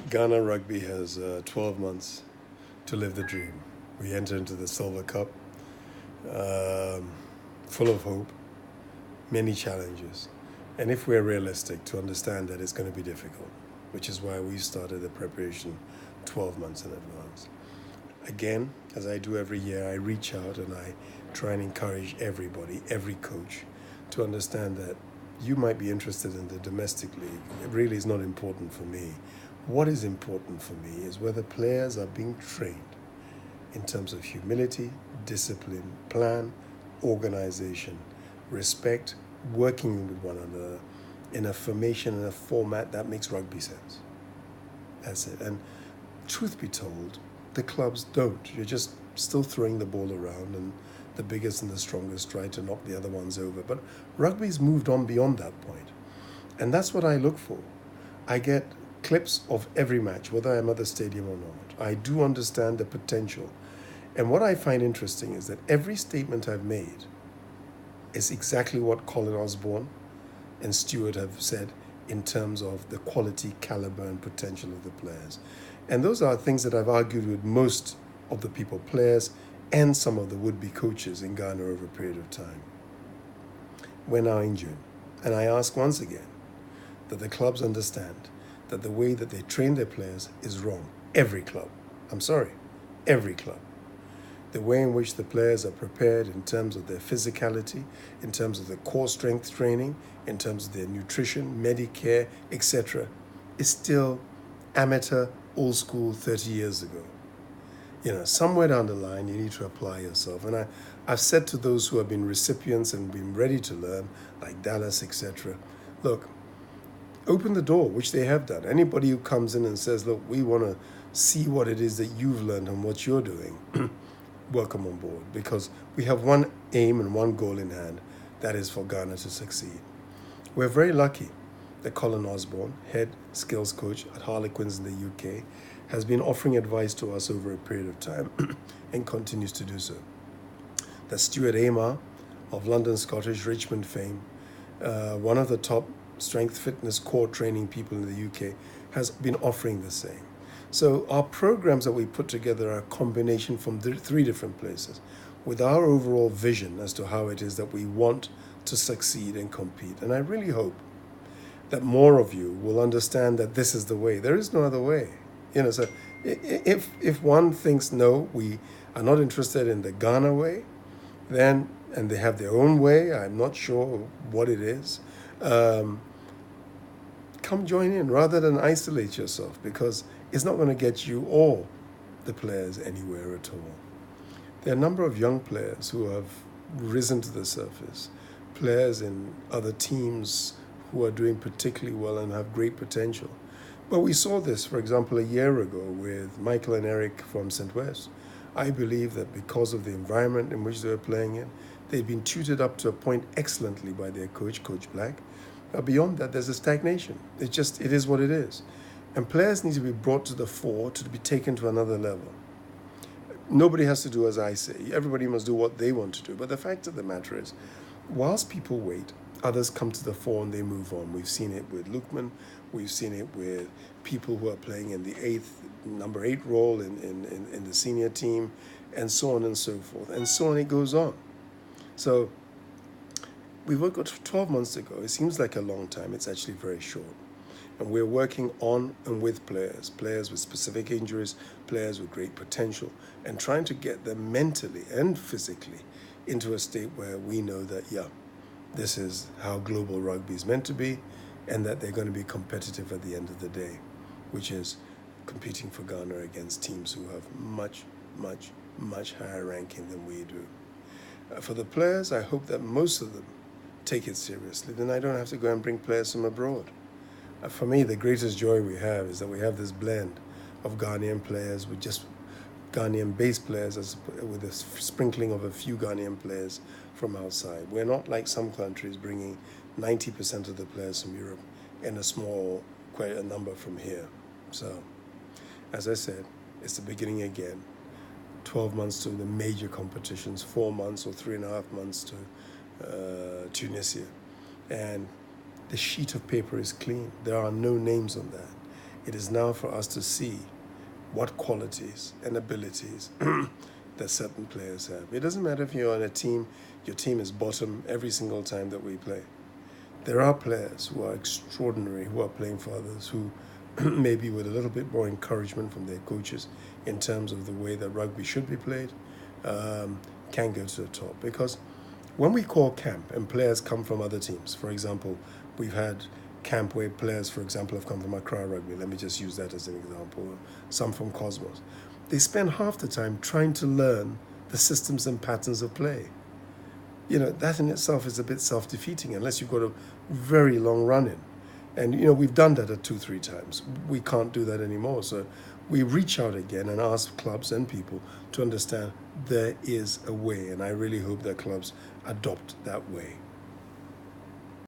Ghana Rugby has 12 months to live the dream. We enter into the Silver Cup um, full of hope, many challenges, and if we're realistic, to understand that it's going to be difficult, which is why we started the preparation 12 months in advance. Again, as I do every year, I reach out and I try and encourage everybody, every coach, to understand that you might be interested in the domestic league. It really is not important for me. What is important for me is whether players are being trained in terms of humility, discipline, plan, organization, respect, working with one another in a formation, in a format that makes rugby sense. That's it. And truth be told, the clubs don't. You're just still throwing the ball around, and the biggest and the strongest try to knock the other ones over. But rugby's moved on beyond that point. And that's what I look for. I get clips of every match, whether I'm at the stadium or not. I do understand the potential. And what I find interesting is that every statement I've made is exactly what Colin Osborne and Stewart have said in terms of the quality, caliber, and potential of the players. And those are things that I've argued with most of the people, players, and some of the would-be coaches in Ghana over a period of time. We're now in June. And I ask once again that the clubs understand that the way that they train their players is wrong. Every club. I'm sorry, every club. The way in which the players are prepared in terms of their physicality, in terms of the core strength training, in terms of their nutrition, Medicare, etc., is still amateur, old school 30 years ago. Somewhere down the line, you need to apply yourself. And I've said to those who have been recipients and been ready to learn, like Dallas, etc., look, open the door, which they have done. Anybody who comes in and says, look, we want to see what it is that you've learned and what you're doing, welcome on board, because we have one aim and one goal in hand, that is for Ghana to succeed. We're very lucky that Colin Osborne, head skills coach at Harlequins in the UK, has been offering advice to us over a period of time and continues to do so. That Stuart Amar of London Scottish Richmond fame, one of the top strength fitness core training people in the UK, has been offering the same. So our programs that we put together are a combination from three different places with our overall vision as to how it is that we want to succeed and compete. And I really hope that more of you will understand that this is the way. There is no other way. So if one thinks, no, we are not interested in the Ghana way, then, and they have their own way, I'm not sure what it is, come join in rather than isolate yourself, because it's not going to get you or the players anywhere at all. There are a number of young players who have risen to the surface, players in other teams who are doing particularly well and have great potential. But we saw this, for example, a year ago with Michael and Eric from St. West. I believe that because of the environment in which they were playing in, they'd been tutored up to a point excellently by their coach, Coach Black. But beyond that, there's a stagnation. It is what it is. And players need to be brought to the fore to be taken to another level. Nobody has to do as I say. Everybody must do what they want to do. But the fact of the matter is, whilst people wait, others come to the fore and they move on. We've seen it with Lukman. We've seen it with people who are playing in the number 8 role in the senior team, and so on and so forth. And so on it goes on. So we've got 12 months to go. It seems like a long time. It's actually very short. And we're working on and with players with specific injuries, players with great potential, and trying to get them mentally and physically into a state where we know that, this is how global rugby is meant to be, and that they're going to be competitive at the end of the day, which is competing for Ghana against teams who have much, much, much higher ranking than we do. For the players, I hope that most of them take it seriously. Then I don't have to go and bring players from abroad. For me, the greatest joy we have is that we have this blend of Ghanaian players with just Ghanaian-based players with a sprinkling of a few Ghanaian players from outside. We're not like some countries bringing 90% of the players from Europe and quite a number from here. So, as I said, it's the beginning again. 12 months to the major competitions, 4 months or 3.5 months to Tunisia. And the sheet of paper is clean. There are no names on that. It is now for us to see what qualities and abilities that certain players have. It doesn't matter if you're on a team, your team is bottom every single time that we play. There are players who are extraordinary, who are playing for others, who maybe with a little bit more encouragement from their coaches in terms of the way that rugby should be played, can go to the top. Because when we call camp and players come from other teams, for example, we've had camp where players, for example, have come from Accra Rugby. Let me just use that as an example. Some from Cosmos. They spend half the time trying to learn the systems and patterns of play. That in itself is a bit self-defeating unless you've got a very long run-in. And, we've done that 2-3 times. We can't do that anymore. So we reach out again and ask clubs and people to understand there is a way. And I really hope that clubs adopt that way.